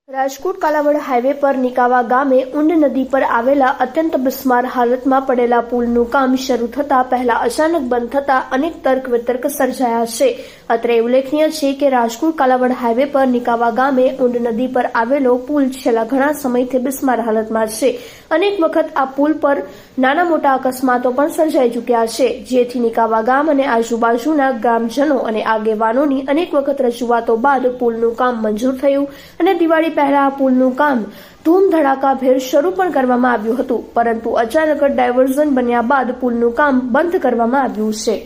Rajkot Kalavad highway પર નિકાવા ગામે ઊંડ નદી પર આવેલા અત્યંત બિસ્માર હાલતમાં પડેલા પુલનું કામ શરૂ થતા પહેલા અચાનક બંધ થતા અનેક તર્ક વિતર્ક સર્જાયા છે। અત્રે ઉલ્લેખનીય છે કે રાજકોટ કાલાવડ હાઈવે પર નિકાવા ગામે ઊંડ નદી પર આવેલો પુલ છેલ્લા ઘણા સમયથી બિસ્માર હાલતમાં છે। અનેક વખત આ પુલ પર નાના મોટા અકસ્માતો પણ સર્જાઈ ચૂક્યા છે, જેથી નિકાવા ગામ અને આજુબાજુના ગ્રામજનો અને આગેવાનોની અનેક વખત રજૂઆતો બાદ પુલનું કામ મંજૂર થયું અને દિવાળી પહેલા આ પુલનું કામ ધૂમધડાકાભેર શરૂ પણ કરવામાં આવ્યું હતું, પરંતુ અચાનક ડાયવર્ઝન બન્યા બાદ પુલનું કામ બંધ કરવામાં આવ્યું છે।